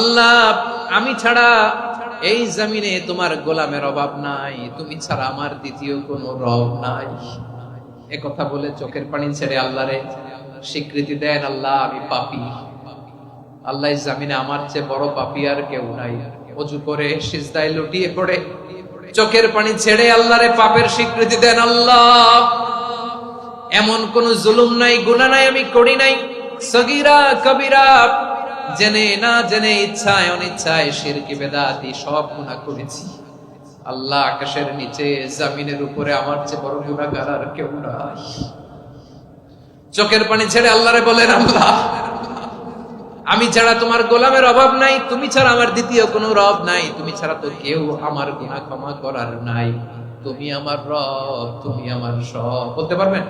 আল্লাহ, আমি ছাড়া এই জমিনে তোমার গোলামের অভাব নাই, তুমি ছাড়া আমার দ্বিতীয় কোনো রব নাই। এ কথা বলে চোখের পানি ছেড়ে আল্লাহরে স্বীকৃতি দেন, আল্লাহ আমি পাপী। আল্লাহ, এই জমিনে আমার চেয়ে বড় পাপী আর কেউ নাই। ওযু করে সিজদায় লুটিয়ে পড়ে চোখের পানি ছেড়ে আল্লাহরে পাপের স্বীকৃতি দেন। আল্লাহ, এমন কোন জুলুম নাই, গুনাহ নাই আমি করি নাই, সগীরা কবিরা, জেনে না জেনে, ইচ্ছায় অনিচ্ছায়, শিরকি বেদাতি সব গুনাহ করেছি। আল্লাহ, আকাশের নিচে জমিনের উপরে আমার চেয়ে বড় গুনাহগার আর কেউ নাই। চোখের পানি ছেড়ে আল্লাহরে বলেন, আল্লাহ আমি ছাড়া তোমার গোলামের অভাব নাই, তুমি ছাড়া আমার দ্বিতীয় কোনো রব নাই, তুমি ছাড়া তো কেউ আমার গুনাহ ক্ষমা করার নাই। তুমি আমার রব, তুমি আমার সব। বলতে পারবেন?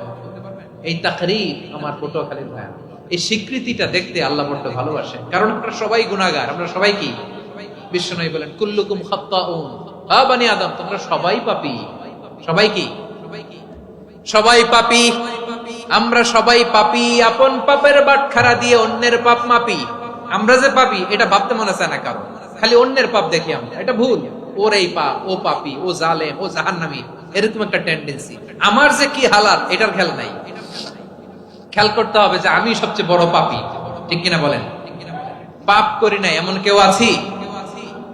এই তাকরীর আমার পটুয়াখালীর ভাইয়া, এই স্বীকৃতিটা দেখতে আল্লাহ বড় ভালোবাসে, কারণ আমরা সবাই গুনাহগার। আমরা সবাই কি? বিশ্বনবী বলেন, কুল্লুকুম খাত্তাউন, হা বনি আদম, তোমরা সবাই পাপী। সবাই কি? সবাই পাপী। আমরা সবাই পাপী। আপন পাপের বাটখারা দিয়ে অন্যের পাপ মাপি। আমরা যে পাপী এটা ভাবতে মনে চায় না কারণ, খালি অন্যের পাপ দেখি আমরা। এটা ভুল। ওর এই পাপ, ও পাপী, ও জালেম, ও জাহান্নামী, এরকম একটা টেন্ডেন্সি। আমার যে কি হালাত এটার খেয়াল নাই। খেয়াল করতে হবে যে আমি সবচেয়ে বড় পাপী। ঠিক কিনা বলেন? পাপ করি নাই এমন কেউ আছি?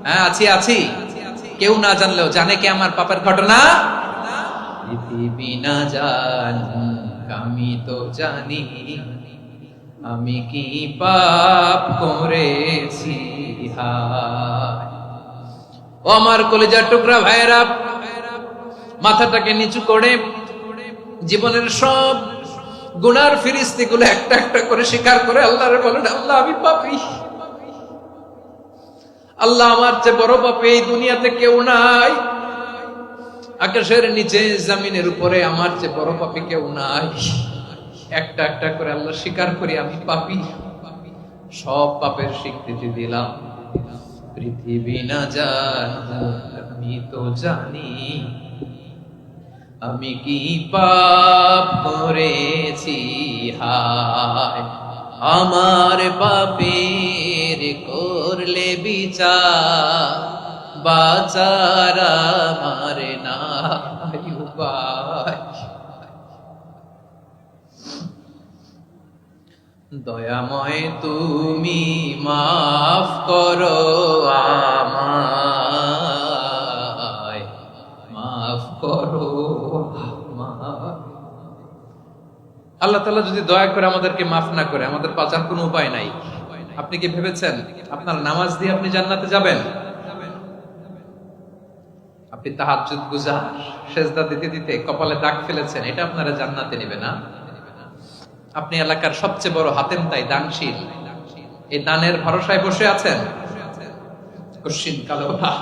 হ্যাঁ, আছি। কেউ না জানলেও জানে কে আমার পাপের ঘটনা? পৃথিবী না জানুক আমি তো জানি, আমি কি পাপ করেছি। হায় ও আমার কলিজার টুকরা ভাইয়েরা, মাথাটাকে নিচু করে জীবনের সব গুনার ফিরিস্তিগুলো একটা একটা করে স্বীকার করে আল্লাহরে বলেন, আল্লাহ আমি পাপী। আল্লাহ, আমার চেয়ে বড় পাপী এই দুনিয়াতে কেউ নাই। আকাশের নিচে জমিনের উপরে আমার চেয়ে বড় পাপী কেউ নাই। একটা একটা করে আল্লাহ স্বীকার করি আমি পাপী। সব পাপের স্বীকৃতি দিলাম। পৃথিবী না জানুক আমি তো জানি, আমি কি পাপ করেছি। হায় আমার পাপের করলে বিচার, বাঁচার আমার নাই উপায়। দয়াময় তুমি মাফ করো আমায়, মাফ করো আমায়। আল্লাহ তাআলা যদি দয়া করে আমাদেরকে মাফ না করে, আমাদের বাঁচার কোনো উপায় নাই। আপনি কি ভেবেছেন আপনার নামাজ দিয়ে আপনি জান্নাতে যাবেন? আপনি তাহাজ্জুদ গুজার, সেজদা দিতে দিতে কপালে দাগ ফেলেছেন, এটা আপনারা জান্নাতে নেবে না। আপনি এলাকার সবচেয়ে বড় হাতেম তাই, দানশীল, এই দানের ভরসায় বসে আছেন। কশিন কালো না।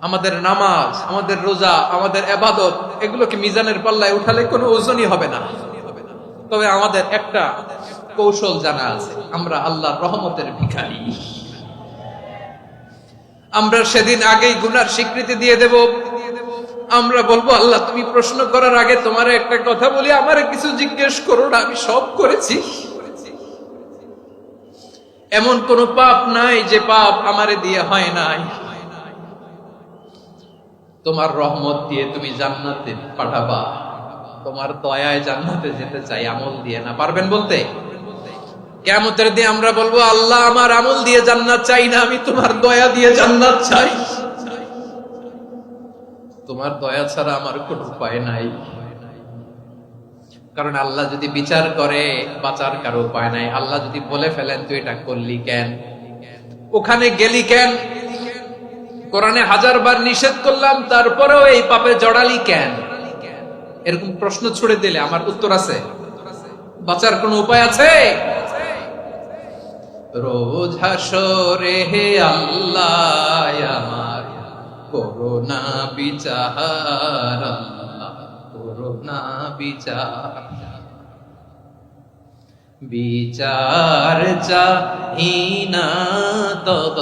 আমাদের নামাজ, আমাদের রোজা, আমাদের ইবাদত, এগুলোকে মিজানের পাল্লায় উঠালে কোনো ওজনই হবে না। তবে আমাদের একটা কৌশল জানা আছে, আমরা আল্লাহর রহমতের ভিখারি। আমরা সেদিন আগেই গুনার স্বীকৃতি দিয়ে দেব। আমরা বলবো, আল্লাহ তুমি প্রশ্ন করার আগে তোমার একটা কথা বলি, আমারে কিছু জিজ্ঞেস করো না, আমি সব করেছি। এমন কোন পাপ নাই যে পাপ আমারে দিয়ে হয় নাই। তোমার রহমত দিয়ে তুমি জান্নাতে পাঠাবা, তোমার দয়ায় জান্নাতে যেতে চাই, আমল দিয়ে না। পারবেন বলতে? কিয়ামতের দিন আমরা বলবো, আল্লাহ আমার আমল দিয়ে জান্নাত চাই না, আমি তোমার দয়া দিয়ে জান্নাত চাই। তোমার দয়া ছাড়া আমার কোনো উপায় নাই। কারণ আল্লাহ যদি বিচার করে, বাঁচার কারো উপায় নাই। আল্লাহ যদি বলে ফেলেন তুই এটা করলি কেন, ওখানে গেলি কেন, কোরআনে 1000 বার নিষেধ করলাম তারপরেও এই পাপে জড়ালি কেন, এরকম প্রশ্ন ছুড়ে দিলে আমার উত্তর আছে? বাঁচার কোনো উপায় আছে? রোজ হাসরে হে আল্লাহ আমার করোনা বিচার, আল্লাহ করোনা বিচার। বিচার চাহি না তব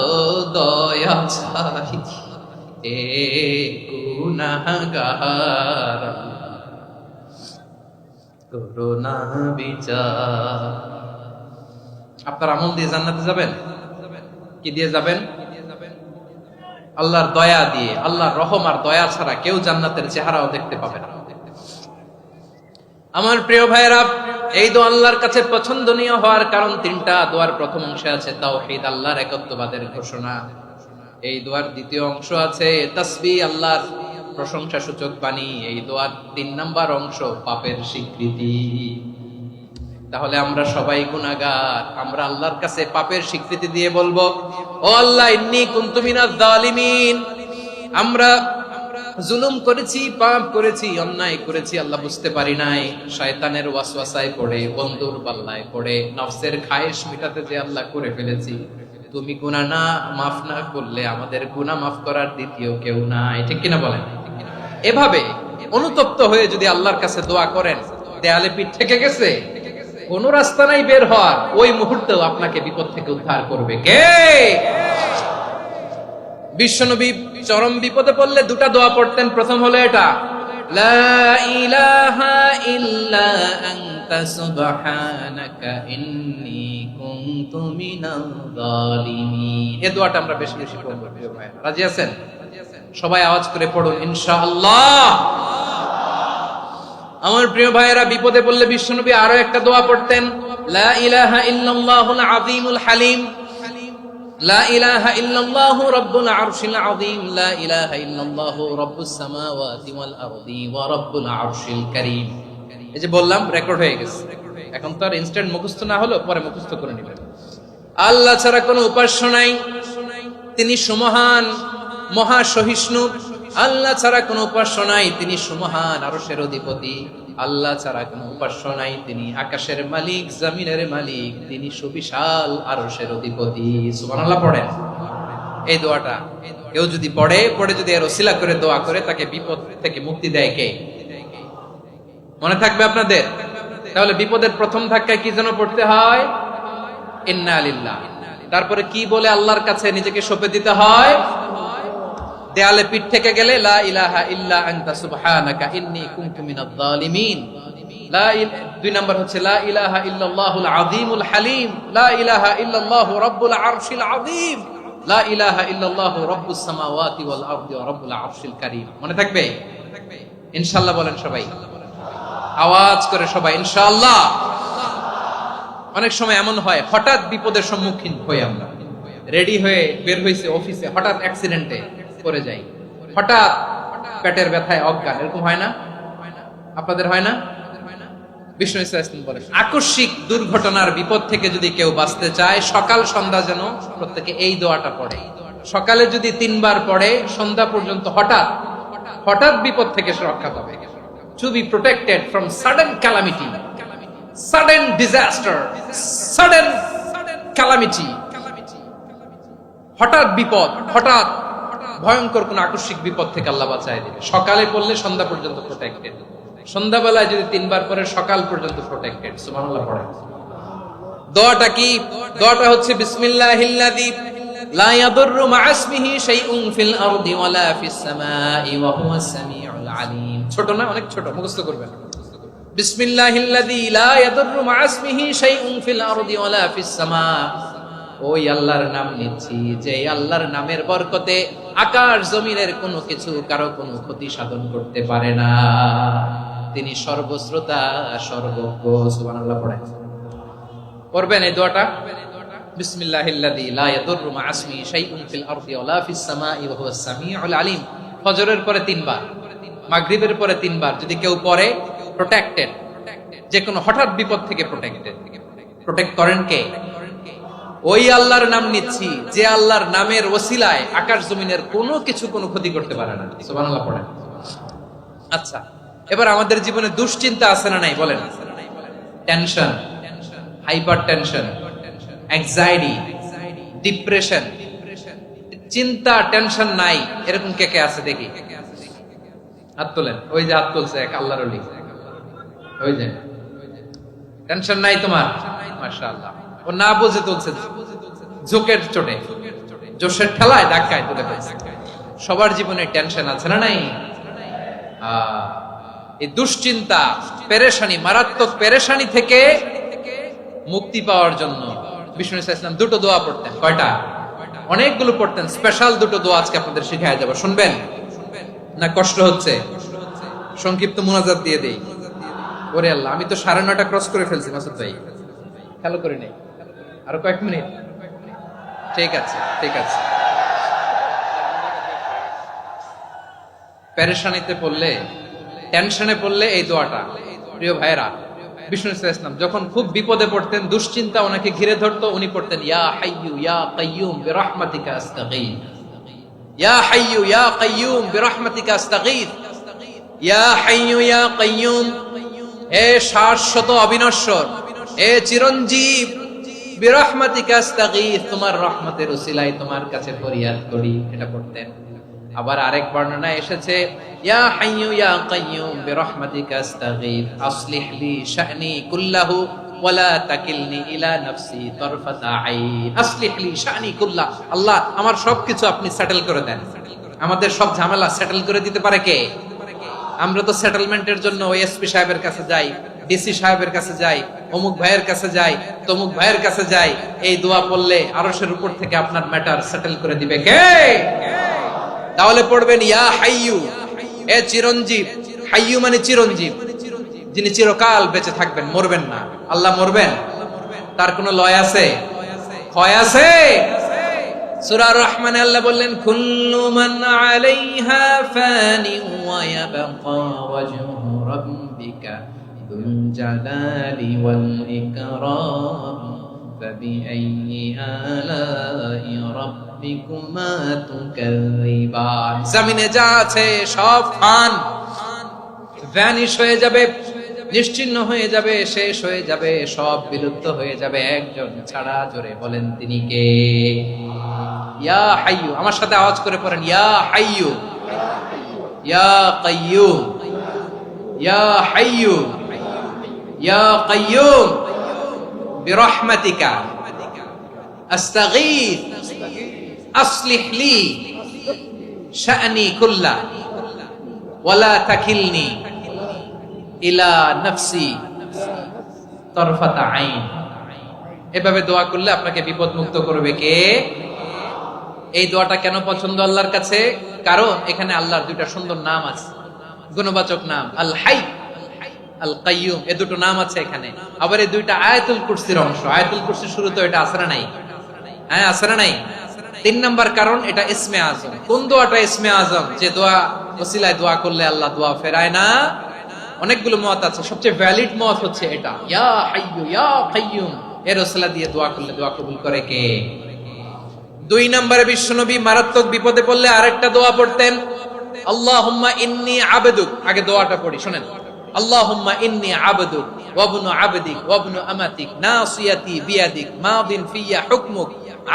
দয়া চাই, এ গুনাহগার করোনা বিচার। আপনার আমল দিয়ে জান্নাতে যাবেন? কি দিয়ে যাবেন? আল্লাহর দয়া দিয়ে। আল্লাহর রহম আর দয়া ছাড়া কেউ জান্নাতের চেহারাও দেখতে পাবে না। আমার প্রিয় ভাইয়েরা, এই দোয়া আল্লাহর কাছে পছন্দনীয় হওয়ার কারণ তিনটা। দোয়ার প্রথম অংশে আছে তাওহীদ, আল্লাহর একত্ববাদের ঘোষণা। এই দোয়ার দ্বিতীয় অংশ আছে তাসবিহ, আল্লাহর প্রশংসা সূচক বাণী। এই দোয়ার 3 নাম্বার অংশ পাপের স্বীকৃতি। তাহলে আমরা সবাই গুনাহগার, আমরা আল্লাহর কাছে পাপের স্বীকৃতি দিয়ে বলবো, ও আল্লাহ, ইন্নী কুনতু মিনাজ জালিমিন, আমরা জুলুম করেছি, পাপ করেছি, অন্যায় করেছি, আল্লাহ বুঝতে পারি নাই, শয়তানের ওয়াসওয়াসায় পড়ে, বন্ধুর পাল্লায় পড়ে, নফসের খায়েশ মিটাতে যে আল্লাহ করে ফেলেছি। তুমি গুনাহ না মাফ না করলে আমাদের গুনাহ মাফ করার দ্বিতীয় কেউ নাই। ঠিক কিনা বলেন? এভাবে অনুতপ্ত হয়ে যদি আল্লাহর কাছে দোয়া করেন, দেয়ালে পিঠ থেকে গেছে, কোন রাস্তা নাই বের হওয়ার, ওই মুহূর্তেও আপনাকে বিপদ থেকে উদ্ধার করবে কে? বিশ্বনবী চরম বিপদে পড়লে দুটা দোয়া পড়তেন। প্রথম হলো এটা, লা ইলাহা ইল্লা আনতা সুবহানাকা ইন্নী কুনতু মিনাল জালিমিন। এই দোয়াটা আমরা বেশি বেশি পড়ব। প্রিয় ভাই, রাজি আছেন? সবাই আওয়াজ করে পড়ুন ইনশাআল্লাহ। আমার প্রিয় ভাইয়েরা, বিপদে পড়লে বিশ্বনবী আরো একটা দোয়া পড়তেন, লা ইলাহা ইল্লাল্লাহুল আযীমুল হালিম, লা ইলাহা ইল্লাল্লাহু রাব্বুল আরশিল আযীম, লা ইলাহা ইল্লাল্লাহু রাব্বুস সামাওয়াতি ওয়াল আরদি ওয়া রাব্বুল আরশিল কারীম। এই যে বললাম, রেকর্ড হয়ে গেছে। এখন তো আর ইনস্ট্যান্ট মুখস্থ না হলো, পরে মুখস্থ করে নেবেন। আল্লাহ ছাড়া কোনো উপাস্য নাই, তিনি সুমহান, মহা সহিষ্ণু। আল্লাহ ছাড়া কোনো উপাস্য নাই, তিনি সুমহান, আরশের অধিপতি। আল্লাহ ছাড়া কোনো উপাস্য নাই, তিনি আকাশের মালিক, জমিনের মালিক, তিনি সুবিশাল আরশের অধিপতি। সুবহানাল্লাহ পড়েন। এই দোয়াটা কেউ যদি পড়ে যদি এর ওসিলা করে দোয়া করে, তাকে বিপদ থেকে মুক্তি দেয় কে? মনে থাকবে আপনাদের? তাহলে বিপদের প্রথম ধাক্কায় কি যেন পড়তে হয়? ইন্না লিল্লাহ। তারপরে কি বলে আল্লাহর কাছে নিজেকে সঁপে দিতে হয়? দেয়ালে পিঠ থেকে গেলে লা ইলাহা ইল্লা আনতা সুবহানাকা ইন্নী কুনতু মিনাজ জালিমিন। 2 নাম্বার হচ্ছে লা ইলাহা ইল্লাল্লাহুল আযীমুল হালিম, লা ইলাহা ইল্লাল্লাহু রাব্বুল আরশিল আযীম, লা ইলাহা ইল্লাল্লাহু রাব্বুস সামাওয়াতি ওয়াল আরদি ওয়া রাব্বুল আরশিল কারীম। মনে থাকবে? ইনশাআল্লাহ বলেন সবাই, আওয়াজ করে সবাই ইনশাআল্লাহ। অনেক সময় এমন হয়, হঠাৎ বিপদের সম্মুখীন হই আমরা, রেডি হয়ে বের হইছে অফিসে, হঠাৎ অ্যাক্সিডেন্টে পড়ে যাই, হঠাৎ পেটের ব্যথায় অজ্ঞান, এরকম হয় না? আপনাদের হয় না? বিষ্ণু ইসলাম বলেন, আকস্মিক দুর্ঘটনার বিপদ থেকে যদি কেউ বাঁচতে চায়, সকাল সন্ধ্যা যেন প্রত্যেকে এই দোয়াটা পড়ে। সকালে যদি 3 বার পড়ে, সন্ধ্যা পর্যন্ত হঠাৎ বিপদ থেকে সে রক্ষা পাবে। To be protected from sudden calamity, sudden disaster, sudden calamity, হঠাৎ বিপদ, হঠাৎ ভয়ঙ্কর কোন আকস্মিক বিপদ থেকে আল্লাহ বাঁচায় দিবে। সকালে পড়লে সন্ধ্যা পর্যন্ত প্রোটেক্টেড, সন্ধ্যাবেলায় যদি 3 বার পরে সকাল পর্যন্ত প্রোটেক্টেড। সুবহানাল্লাহ পড়েন। দোয়াটা কি? দোয়াটা হচ্ছে বিসমিল্লাহিল্লাযী লা ইয়াদুররু মা'a ইসমিহি শাইউন ফিল আরদি ওয়ালা ফিস সামাই ওয়া হুয়াস সামিউল আলীম। ছোট না? অনেক ছোট, মুখস্থ করবেন। বিসমিল্লাহিল্লাযী লা ইয়াদুররু মা'a ইসমিহি শাইউন ফিল আরদি ওয়ালা ফিস সামা। ওই আল্লাহর নাম নিচ্ছি, যে আল্লাহর নামের বরকতে আকাশ জমিনের কোনো কিছু কারো কোনো ক্ষতি সাধন করতে পারে না। তিনি সর্বশ্রোতা, সর্বজ্ঞ। সুবহানাল্লাহ পড়েন। পড়বেন এই দোয়াটা, বিসমিল্লাহিল্লাযী লা ইয়াদুররু মা'a ইসমিহি শাইউন ফিল আরদি ওয়ালা ফিস সামাই ওয়া হুয়াস সামিউল আলীম। ফজরের পরে 3 বার, মাগরিবের পরে 3 বার যদি কেউ পড়ে, প্রোটেক্টেড, যে কোনো হঠাৎ বিপদ থেকে প্রোটেক্টেড। প্রোটেক্ট করেন কে? ওই আল্লাহর নাম নিচ্ছি, যে আল্লাহর নামের ওসিলায় আকাশ জমিনের কোনো কিছু কোনো ক্ষতি করতে পারে না। সুবহানাল্লাহ পড়েন। আচ্ছা, এবার আমাদের জীবনে দুশ্চিন্তা আছে না নাই বলেন? Tension, hyper tension, anxiety, depression, চিন্তা, টেনশন নাই, এরকম কে কে আছে দেখি? হাত তোলেন। ওই যে হাত তুলছে এক আল্লাহর ওলি, ওই যে টেনশন নাই তোমার, মাশাআল্লাহ। ও না বুঝে তুলছে, ঝোঁকের চোটে, জোশের ঠেলায় ধাক্কায় তুলে ফেলছে। সবার জীবনে টেনশন আছে না নাই? এই দুশ্চিন্তা, পেরেশানি, মারাত্মক পেরেশানি থেকে মুক্তি পাওয়ার জন্য বিষ্ণু ইসলাম 2টো দোয়া পড়তেন। কয়টা? অনেকগুলো পড়তেন, স্পেশাল দুটো দোয়া আজকে আপনাদের শিখায় যাব, শুনবেন না কষ্ট হচ্ছে? সংক্ষিপ্ত মুনাজাত দিয়ে দেই। ওরে আল্লাহ, আমি তো 9:30 ক্রস করে ফেলছি মাসুদ ভাই, খেয়াল করে নেই, আরো কয়েক মিনিট। ঠিক আছে, ঠিক আছে। পেরেশানিতে পড়লে, টেনশনে পড়লে এই দোয়াটা, প্রিয় ভাইরা, বিষ্ণু ইসলাম যখন খুব বিপদে পড়তেন, দুশ্চিন্তা ওনাকে ঘিরে ধরতো, উনি পড়তেন ইয়া হাইয়ু ইয়া কাইয়ুম বিরহমাতিকা আস্তাগীথ, ইয়া হাইয়ু ইয়া কাইয়ুম বিরহমাতিকা আস্তাগীথ, ইয়া হাইয়ু ইয়া কাইয়ুম, হে শাশ্বত অবিনশ্বর, হে চিরঞ্জীব, বিরহমাতিকা আস্তাগীথ, তোমার রহমতের উসিলায় তোমার কাছে ফরিয়াদ করি, এটা পড়তেন। আবার আরেক বর্ণনা এসেছে ইয়া হাইয়ু ইয়া কাইয়ুম বিরহমাতিকা আস্তাগীথ আসলিহ লি শা'নি কুল্লাহু ওয়ালা তাকিলনি ইলা নাফসি তারফাতা আইন, আসলিহ লি শা'নি কুল্লাহ, আল্লাহ আমার সবকিছু আপনি সেটেল করে দেন। আমাদের সব ঝামেলা সেটেল করে দিতে পারে কে? আমরা তো সেটেলমেন্টের জন্য ওএসপি সাহেবের কাছে যাই, ডিসি সাহেবের কাছে যাই, অমুক ভাইয়ের কাছে যাই, তমুক ভাইয়ের কাছে যাই। এই দোয়া পড়লে আরশের উপর থেকে আপনার ম্যাটার সেটেল করে দিবে কে? তাহলে পড়বেন ইয়া হাইয়ু, এ চিরঞ্জীব, হাইয়ু মানে চিরঞ্জীব, যিনি চিরকাল বেঁচে থাকবেন, মরবেন না। আল্লাহ মরবেন? তার কোনো লয় আছে? ক্ষয় আছে? সূরা রহমানে আল্লাহ বললেন কুল্লু মান আলাইহা ফানি ওয়া ইয়াবকা ওয়াজহু রাব্বিকা যুল জালালি ওয়াল ইকরাম ফাবিআইয়ি আলাই রাব্বিকুমা তুকাযিবান। জমিনে যা আছে সব ফান, ভ্যানিশ হয়ে যাবে, নিশ্চিহ্ন হয়ে যাবে, শেষ হয়ে যাবে, সব বিলুপ্ত হয়ে যাবে, একজন ছাড়া। জোরে বলেন তিনি কে? ইয়া হাইয়ু, আমার সাথে আওয়াজ করে পড়েন ইয়া হাইয়ু ইয়া কাইয়ুম ইয়া হাইয়ু ইয়া কাইয়ুম বিরহমাতিকা আস্তাগীথ আসলিহ লি শা'নি কুল্লা ওয়ালা তাকিলনি ইলা নাফসি তারফাতা আইন। এভাবে দোয়া করলে আপনাকে বিপদ মুক্ত করবে কে? এই দোয়াটা কেন পছন্দ আল্লাহর কাছে? কারণ এখানে আল্লাহর দুইটা সুন্দর নাম আছে, গুণবাচক নাম, আল হাই, আল কাইয়ুম, এই দুটো নাম আছে এখানে। আবার এই দুইটা আয়াতুল কুরসির অংশ। আয়াতুল কুরসির শুরুতে এটা আছে না নাই? হ্যাঁ, আছে না নাই? 3 নাম্বার কারণ, এটা ইসমে আজম। কোন দোয়াটা ইসমে আজম? যে দোয়া ওসিলায় দোয়া করলে আল্লাহ দোয়া ফেরায় না। অনেকগুলো মত আছে, সবচেয়ে ভ্যালিড মত হচ্ছে এটা, ইয়া হাইয়ু ইয়া কাইয়ুম, এর ওসিলা দিয়ে দোয়া করলে দোয়া কবুল করে কে? 2 নম্বরে বিশ্বনবী মারাত্মক বিপদে পড়লে আরেকটা দোয়া পড়তেন, আল্লাহুম্মা ইন্নী আবদুক। আগে দোয়াটা পড়ি, শুনেন। আল্লাহুম্মা ইন্নী আবদুক ওয়া ইবনু আবদিক ওয়া ইবনু আমাতিক নাসিয়াতি বিয়াদিক মাদিন ফিয়া হুকমুক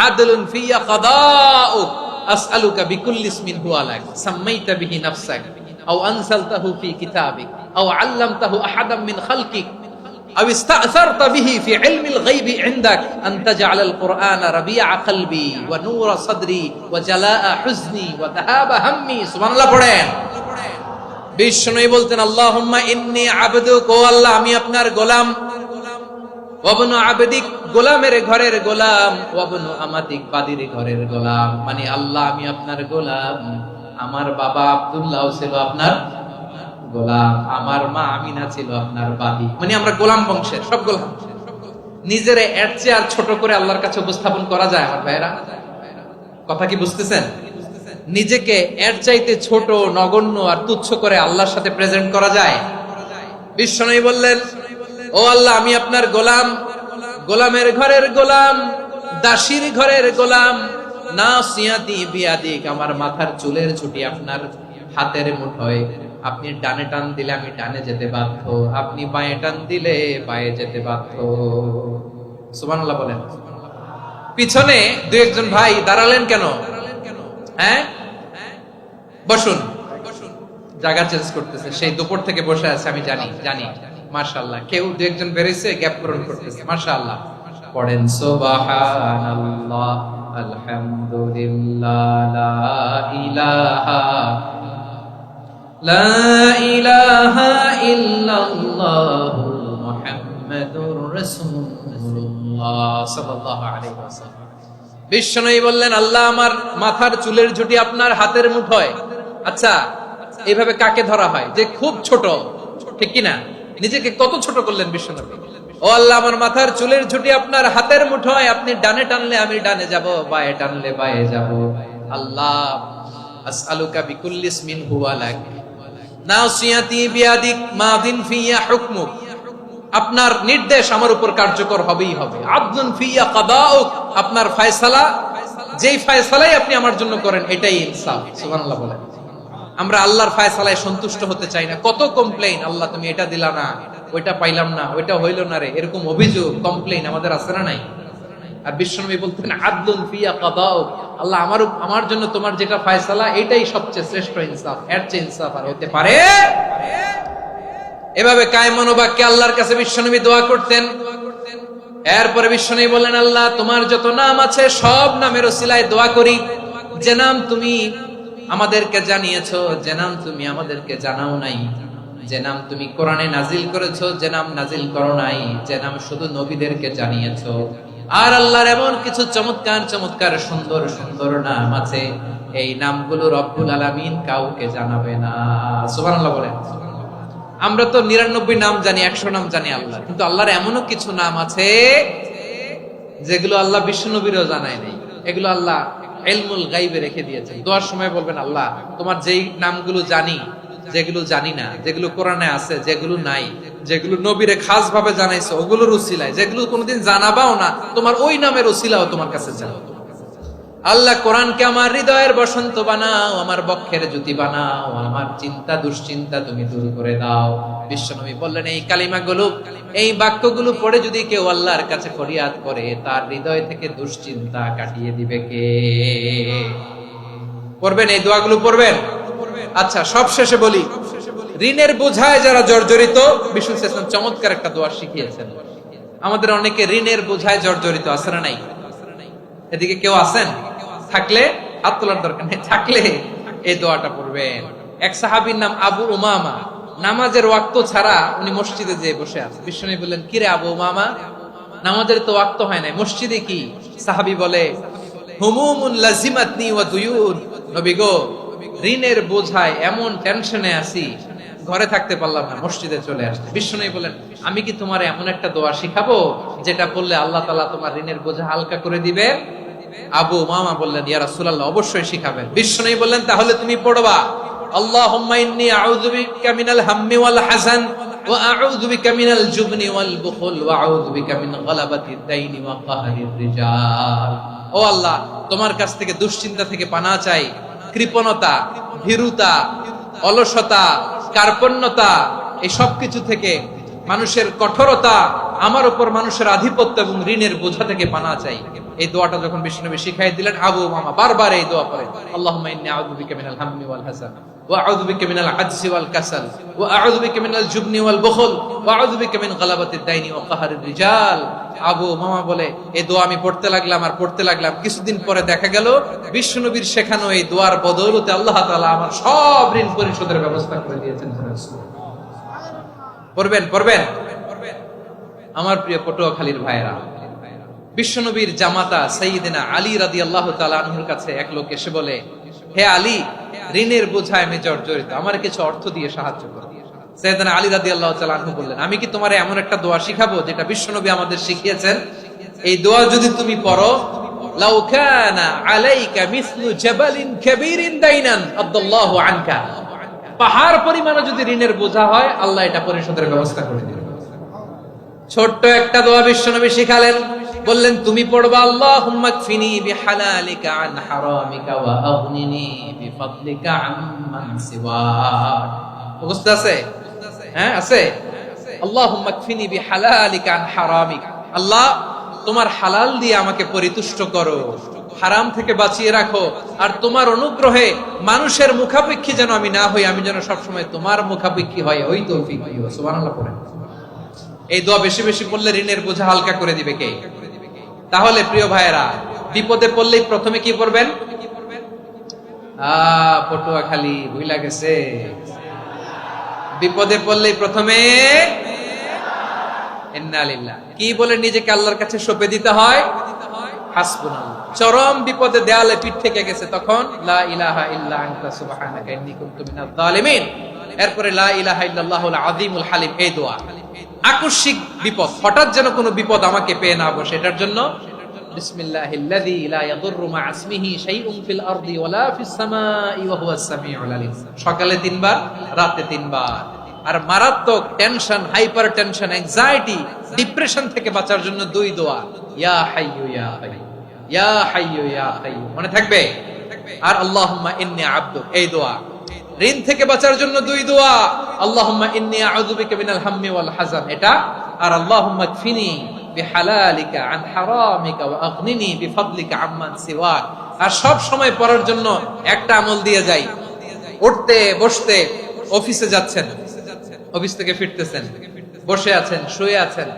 আদলুন ফিয়া কাদাউক আসআলুকা বিকুল্লি ইসমিন হুয়া লাক সাম্মাইতা বিহি নাফসাক আও আনসালতাহু ফি কিতাবিক আও আল্লামতাহু আহাদাম মিন খালকিক أو استأثرت به في علم الغيب عندك أن تجعل القرآن ربيع قلبي ونور صدري وجلاء حزني وذهاب همي। سبحان الله পড়েন। বিষ্ণু বলতেন আল্লাহুম্মা ইন্নী আবদুক, ও আল্লাহ আমি আপনার গোলাম, ওয়াবনু আবদিক, গোলামের ঘরের গোলাম, ওয়াবনু আমাতিক, বাদির ঘরের গোলাম। মানে আল্লাহ আমি আপনার গোলাম, আমার বাবা আব্দুল্লাহ ছিল আপনার গোলাম, আমার মা আমিনা ছিল আপনার বাদী। মানে আমরা গোলাম বংশের, সব গোলাম। নিজেরে এর চেয়ে আর ছোট করে আল্লাহর কাছে উপস্থাপন করা যায় আমার ভাইরা? কথা কি বুঝতেছেন? নিজেকে এর চাইতে ছোট, নগণ্য আর তুচ্ছ করে আল্লাহর সাথে প্রেজেন্ট করা যায়? বিশ্বনবী বললেন ও আল্লাহ আমি আপনার গোলাম, গোলামের ঘরের গোলাম, দাসীর ঘরের গোলাম, নাসিয়াতি বিয়াদিক, আমার মাথার চুলের ছুটি আপনার হাতের মুঠোয়। আপনি ডানে টান দিলে আমি ডানে যেতে বাধ্য, আপনি বাঁয়ে টান দিলে বাঁয়ে যেতে বাধ্য। সুবহানাল্লাহ বলেন। পিছনে 2-1 ভাই দাঁড়ালেন কেন? হ্যাঁ, বসুন। জায়গা চেঞ্জ করতেছে, সেই দুপুর থেকে বসে আছে, আমি জানি জানি। মাশাআল্লাহ, কেউ 2-1 বেরিয়েছে, গ্যাপ পূরণ করতেছে। মাশাআল্লাহ। পড়েন সুবহানাল্লাহ আলহামদুলিল্লাহ লা ইলাহা লা ইলাহা ইল্লাল্লাহু মুহাম্মাদুর রাসূলুল্লাহ সাল্লাল্লাহু আলাইহি ওয়াসাল্লাম। বিশ্বনবী বললেন, আল্লাহ আমার মাথার চুলের ঝুঁটি আপনার হাতের মুঠোয়। আচ্ছা, এইভাবে কাকে ধরা হয় যে খুব ছোট, ঠিক কিনা? নিজেকে কত ছোট করলেন বিশ্বনবী। ও আল্লাহ, আমার মাথার চুলের ঝুঁটি আপনার হাতের মুঠোয়, আপনি ডানে টানলে আমি ডানে যাব, বায়ে টানলে বায়ে যাব। আল্লাহ, আসআলুকা বিকুল্লি ইসমিন হুয়া লাক নাসিয়াতি বিয়াদিক মাদিন ফিয়া হুকমুক। আপনার নির্দেশ আমার উপর কার্যকর হবেই হবে। আদলুন ফিয়া কাদাউক, আপনার ফয়সালা, যেই ফয়সালাই আপনি আমার জন্য করেন এটাই ইনসাফ। সুবহানাল্লাহ বলেন। আমরা আল্লাহর ফয়সালায় সন্তুষ্ট হতে চাই না। কত কমপ্লেইন, আল্লাহ তুমি এটা দিলা না, ওইটা পাইলাম না, ওইটা হইল না রে, এরকম অভিযোগ কমপ্লেইন আমাদের আছে না নাই? আর বিশ্বনবী বলতেন আদলুন ফিয়া কাদাউক, আল্লাহ আমার জন্য তোমার যেটা ফয়সালা এটাই সবচেয়ে শ্রেষ্ঠ ইনসাফ, এর চেয়ে ইনসাফ আর হতে পারে? এভাবে কায়েম মনোবাক্যে আল্লাহর কাছে বিশ্বনবী দোয়া করতেন। এরপরে বিশ্বনবী বললেন, আল্লাহ তোমার যত নাম আছে সব নামের ওসিলায় দোয়া করি, যে নাম তুমি আমাদেরকে জানিয়েছো, যে নাম তুমি আমাদেরকে জানাও নাই, যে নাম তুমি কোরআনে নাজিল করেছো, যে নাম নাজিল করো নাই, যে নাম শুধু নবীদেরকে জানিয়েছো। আর আল্লাহর এমন কিছু চমৎকার চমৎকার সুন্দর সুন্দর নাম আছে, এই নামগুলো রব্বুল আলামিন কাউকে জানাবে না। সুবহানাল্লাহ বলেন। আমরা তো 99 নাম জানি, 100 নাম জানি আল্লাহ, কিন্তু আল্লাহর এমনও কিছু নাম আছে যেগুলো আল্লাহ বিশ্বনবীরও জানায় নাই। এগুলো আল্লাহ ইলমুল গায়বে রেখে দিয়েছেন। দোয়ার সময় বলবেন, আল্লাহ তোমার যেই নামগুলো জানি, যেগুলো জানি না, যেগুলো কোরআনে আছে, যেগুলো নাই, যেগুলো নবীরে খাস ভাবে জানাইছো ওগুলোর উসিলায়, যেগুলো কোনোদিন জানাবাও না তোমার ওই নামের উসিলাও তোমার কাছে চাও। আল্লাহ কোরআনকে আমার হৃদয়ের বসন্ত বানাও, আমার বক্ষের জ্যোতি বানাও, আমার চিন্তা দুশ্চিন্তা তুমি দূর করে দাও। বিশ্বনবী বললেন, এই কালিমাগুলো, এই বাক্যগুলো পড়ে যদি কেউ আল্লাহর কাছে ফরিয়াদ করে, তার হৃদয় থেকে দুশ্চিন্তা কাটিয়ে দিবে কে? পড়বেন, এই দোয়াগুলো পড়বেন। আচ্ছা, সব শেষে বলি, ঋণের বোঝায় যারা জর্জরিত, বিষ্ণু ইসলাম চমৎকার একটা দোয়া শিখিয়েছেন। আমাদের অনেকে ঋণের বোঝায় জর্জরিত, আছে না নাই? এদিকে কেউ আছেন? থাকলে হাত তোলার দরকার নেই, থাকলে এই দোয়াটা পড়বেন। এক সাহাবীর নাম আবু উমামা, নামাজের ওয়াক্ত ছাড়া উনি মসজিদে যেয়ে বসে আছে। বিশ্বনবী বললেন, কি রে আবু উমামা, নামাজের তো ওয়াক্ত হয় নাই, মসজিদে কি? সাহাবী বলে, হুমুমুন লাজিমাতনি ওয়া দুয়ুন, নবী গো, ঋণের বোঝায় এমন টেনশনে আছি, ঘরে থাকতে পারলাম না, মসজিদে চলে আসছে। বিশ্বনবী বলেন, আমি কি তোমার এমন একটা দোয়া শিখাবো যেটা পড়লে আল্লাহ তাআলা তোমার ঋণের বোঝা হালকা করে দিবে? আবু উমামা বললেন, ইয়া রাসূলুল্লাহ, অবশ্যই শিখাবেন। বিশ্বনবী বললেন, তাহলে তুমি পড়বা, আল্লাহুম্মা ইন্নী আউযু বিকা মিনাল হাম্মি ওয়াল হাযান ওয়া আউযু বিকা মিনাল জুবনি ওয়াল বুখল ওয়া আউযু বিকা মিন গালাবাতিদ দাইনি ওয়া কাহরির রিজাল। ও আল্লাহ, তোমার কাছ থেকে দুশ্চিন্তা থেকে পানাহ চাই, কৃপণতা, ভীরুতা, অলসতা, কার্পণ্যতা, এই সব কিছু থেকে, মানুষের কঠোরতা, আমার উপর মানুষের আধিপত্য এবং ঋণের বোঝা থেকে পানাহ চাই। এই দোয়াটা যখন বিশ্বনবী শিখাই দিলেন, আবু উমামা বারবার এই দোয়া পড়েন, আল্লাহুম্মা ইন্নী আউযু বিকা মিনাল হাম্মি ওয়াল হাযান ওয়া আউযু বিকা মিনাল আজজি ওয়াল কাসাল ওয়া আউযু বিকা মিনাল জুবনি ওয়াল বুখল ওয়া আউযু বিকা মিন গালাবাতিদ দাইনি ওয়া কাহরির রিজাল। আবু উমামা বলে, এই দোয়া আমি পড়তে লাগলাম আর পড়তে লাগলাম, কিছুদিন পরে দেখা গেল বিশ্বনবীর শেখানো এই দোয়ার বদৌলতে আল্লাহ তাআলা আমার সব ঋণ পরিশোধের ব্যবস্থা করে দিয়েছেন। পড়বেন, পড়বেন। আমার প্রিয় পটুয়াখালীর ভাইয়েরা, বিশ্বনবীর জামাতা সাইয়্যিদিনা আলী রাদিয়াল্লাহু তাআলা আনহুর কাছে এক লোক এসে বলে, হে আলী, ঋণের বোঝায় আমি জর্জরিত, আমার কিছু অর্থ দিয়ে সাহায্য করো। সাইয়্যিদিনা আলী রাদিয়াল্লাহু তাআলা আনহু বললেন, আমি কি তোমারে এমন একটা দোয়া শিখাবো যেটা বিশ্বনবী আমাদের শিখিয়েছেন? এই দোয়া যদি তুমি পড়ো, লাউ কানা আলাইকা মিসলু জাবালিন কাবীরিন দাইনান আদাল্লাহু আনকা, পাহাড় পরিমাণ যদি ঋণের বোঝা হয়, আল্লাহ এটা পরিশোধের ব্যবস্থা করে দিবেন। ছোট্ট একটা দোয়া বিশ্বনবী শিখালেন, বললেন তুমি পড়বা, আল্লাহুম্মা কফিনি বিহালালিকা আন হারামিকা ওয়া আগনিনি বিফাদলিকা আম্মান সিওয়াক। মুখস্থ আছে? হ্যাঁ, আছে। আল্লাহুম্মা কফিনি বিহালালিকা আন হারামিকা, আল্লাহ তোমার হালাল দিয়ে আমাকে পরিতুষ্ট করো, হারাম থেকে বাঁচিয়ে রাখো, আর তোমার অনুগ্রহে মানুষের মুখাপেক্ষী যেন আমি না হই, আমি যেন সবসময় তোমার মুখাপেক্ষী হয়, ওই তৌফিক দিও। সুবহানাল্লাহ পড়েন। এই দোয়া বেশি বেশি পড়লে ঋণের বোঝা হালকা করে দিবে কে? তাহলে প্রিয় ভাইয়েরা, বিপদে পড়লেই প্রথমে কি পড়বেন? পটুয়াখালী ভুইলা গেছে, বিপদে পড়লেই প্রথমে ইন্না লিল্লাহ কি বলে নিজেকে আল্লাহর কাছে সঁপে দিতে হয়? হাসবুনাল্লাহ। চরম বিপদে দেয়ালে পিঠ থেকে গেছে, তখন লা ইলাহা ইল্লা আনতা সুবহানাকা ইন্নী কুনতু মিনাজ জালিমিন। এরপরে লা ইলাহা ইল্লাল্লাহুল আযীমুল হালিম, এই দোয়া। আকস্মিক বিপদ, হঠাৎ যেন কোনো বিপদ আমাকে পেয়ে না বসে, এটার জন্য বিসমিল্লাহিল্লাযী লা ইয়াদুররু মা ইসমিহি শাইউন ফিল আরদি ওয়ালা ফিস সামাই ওয়া হুয়াস সামিউল আলিম। সকালে 3 বার, রাতে 3 বার। আর মারাত্মক tension, hyper tension, anxiety, depression থেকে বাঁচার জন্য 2 দোয়া, ইয়া হাইয়্যু ইয়া কাইয়্যুম, ইয়া হাইয়্যু ইয়া কাইয়্যুম, মনে থাকবে? আর আল্লাহুম্মা ইন্নী আবদুক, এই দোয়া। ঋণ থেকে বাঁচার জন্য 2 দোয়া, আল্লাহুম্মা ইন্নী আউযু বিকা মিনাল হাম্মি ওয়াল হাযান, এটা। আর আল্লাহুম্মা কফিনি বিহালালিকা আন হারামিকা ওয়া আগনিনি বিফাদলিকা আম্মান সিওয়াক। আর সব সময় পড়ার জন্য একটা আমল দিয়ে যাই, উঠতে বসতে, অফিসে যাচ্ছেন, অফিস থেকে ফিরতেছেন, বসে আছেন, শুয়ে আছেন,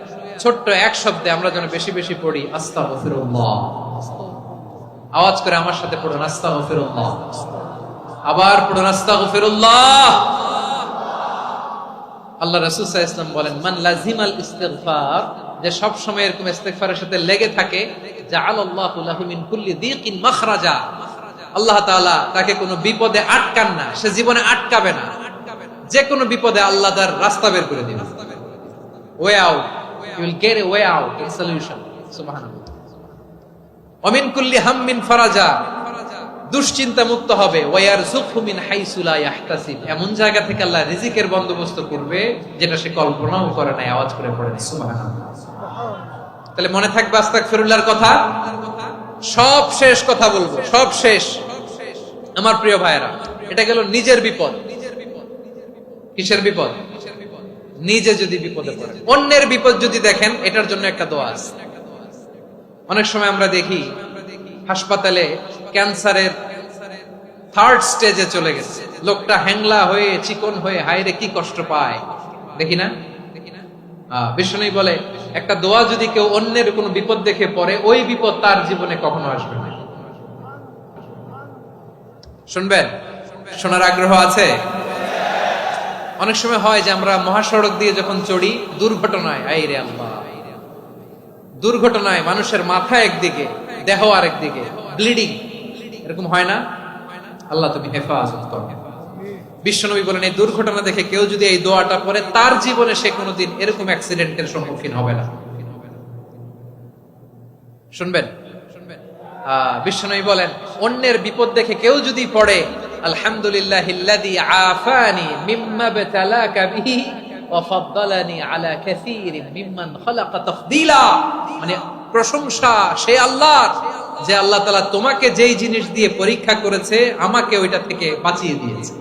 ছোট্ট এক শব্দে আমরা যেন বেশি বেশি পড়ি আস্তাগফিরুল্লাহ। আওয়াজ করে আমার সাথে পড়ুন আস্তাগফিরুল্লাহ, আবার পড়ুন আস্তাগফিরুল্লাহ। আল্লাহ রাসূল সাল্লাল্লাহু আলাইহি ওয়াসাল্লাম বলেন, মান লাজিমাল ইস্তিগফার, যে সব সময় এরকম ইস্তিগফারের সাথে লেগে থাকে, জাআলাল্লাহু লাহু মিন কুল্লি যিকিন মাখরাজা, আল্লাহ তাআলা তাকে কোনো বিপদে আটকান না, সে জীবনে আটকাবে না। যে কোনো বিপদে আল্লাহ তার রাস্তা বের করে দিবেন, way out, you will get a way out, a solution. সুবহানাল্লাহ। ওয়া মিন কুল্লি হাম্মিন ফারাজা, দুশ্চিন্তা মুক্ত হবে। ওয়া ইয়ারযুকহু মিন হাইসু লা ইয়াহতাসিব, এমন জায়গা থেকে আল্লাহ রিজিকের বন্দোবস্ত করবে যেটা সে কল্পনাও করে নাই। আওয়াজ করে পড়েন সুবহানাল্লাহ। তাহলে মনে থাকবে আস্তাগফিরুল্লাহর কথা। সব শেষ কথা বলবো, সব শেষ আমার প্রিয় ভাইয়েরা। এটা গেল নিজের বিপদ। কিসের বিপদ? নিজে যদি বিপদে পড়েন। অন্যের বিপদ যদি দেখেন, এটার জন্য একটা দোয়া আছে। অনেক সময় আমরা দেখি হাসপাতালে ক্যান্সারের 3rd স্টেজে চলে গেছে, লোকটা হ্যাংলা হয়ে, চিকন হয়ে, হায়রে কি কষ্ট পায়, দেখি না? বিষ্ণু বলে, একটা দোয়া যদি কেউ অন্যের কোনো বিপদ দেখে পড়ে, ওই বিপদ তার জীবনে কখনো আসবে না। শুনবেন? শোনার আগ্রহ আছে? অনেক সময় হয় যে আমরা মহাসড়ক দিয়ে যখন চড়ি, দুর্ঘটনায়, আইরে আল্লাহ, দুর্ঘটনায় মানুষের মাথা একদিকে, দেহ আরেকদিকে, ব্লিডিং, এরকম হয় না? আল্লাহ তুমি হেফাজত করো। বিশ্বনবী বলেন, এই দুর্ঘটনা দেখে কেউ যদি এই দোয়াটা পড়ে, তার জীবনে সে কোনোদিন এরকম অ্যাক্সিডেন্টের সম্মুখীন হবে না। শুনবেন? বিশ্বনবী বলেন, অন্যের বিপদ দেখে কেউ যদি পড়ে, আলহামদুলিল্লাহিল্লাযী আফানি মিম্মা বতালাকা বিহি ওয়া ফাদ্দালানি আলা কাসীরিন মিম্মান খালাকা তাফদীলা, মানে প্রশংসা সে আল্লাহর, যে আল্লাহ তাআলা তোমাকে যেই জিনিস দিয়ে পরীক্ষা করেছে, আমাকে ওইটা থেকে বাঁচিয়ে দিয়েছে।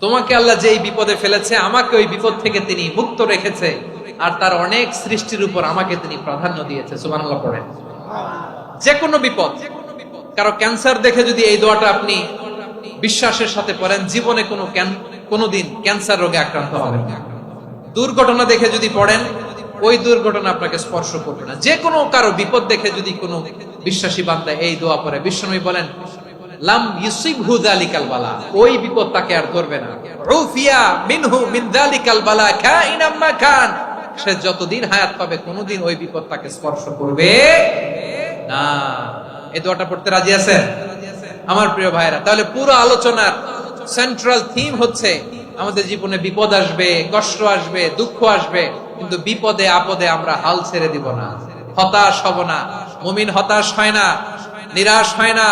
তোমাকে আল্লাহ যেই বিপদে ফেলেছে, আমাকে ওই বিপদ থেকে তিনি মুক্ত রেখেছে, আর তার অনেক সৃষ্টির উপর আমাকে তিনি প্রাধান্য দিয়েছে। সুবহানাল্লাহ পড়েন। যে কোনো বিপদ, কারো ক্যান্সার দেখে যদি এই দোয়াটা আপনি বিশ্বাসের সাথে পড়েন, জীবনে কোনোদিন ক্যান্সার রোগে আক্রান্ত হবেন না। দুর্ঘটনা দেখে যদি পড়েন, ওই দুর্ঘটনা আপনাকে স্পর্শ করবে না। যে কোনো কারো বিপদ দেখে যদি কোনো বিশ্বাসী বান্দা এই দোয়া পড়ে, বিশ্বনবী বলেন, লাম ইউসিবহু যালিকাল বালা, ওই বিপদ তাকে আর ধরবে না। উফিয়া মিনহু মিন যালিকাল বালা কাইনাম মা কান, সে যতদিন হায়াত পাবে কোনোদিন ওই বিপদ তাকে স্পর্শ করবে না। এই দোয়াটা পড়তে রাজি আছেন আমার প্রিয় ভাইরা? তাহলে পুরো আলোচনার সেন্ট্রাল থিম হচ্ছে, আমাদের জীবনে বিপদ আসবে, কষ্ট আসবে, দুঃখ আসবে, কিন্তু বিপদে আপদে আমরা হাল ছেড়ে দিব না, হতাশ হব না। মুমিন হতাশ হয় না, নিরাশ হয় না,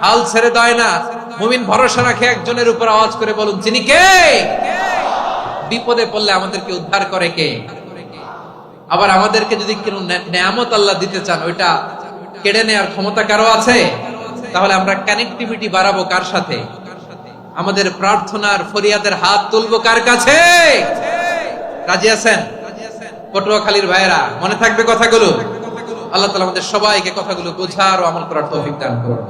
হাল ছেড়ে দেয় না। মুমিন ভরসা রাখে একজনের উপর। আওয়াজ করে বলুন, যিনি কে? বিপদে পড়লে আমাদেরকে উদ্ধার করে কে? আবার আমাদেরকে যদি কোনো নেয়ামত আল্লাহ দিতে চান, ওইটা কেড়ে নেওয়ার ক্ষমতা কারো আছে? তাহলে আমরা কানেক্টিভিটি বাড়াবো কার সাথে? আমাদের প্রার্থনার ফরিয়াদের হাত তুলবো কার কাছে? রাজি আছেন? পটুয়াখালীর ভাইয়েরা, মনে থাকবে কথাগুলো? আল্লাহ তাআলা আমাদের সবাইকে কথাগুলো বোঝার ও আমল করার তৌফিক দান করুন।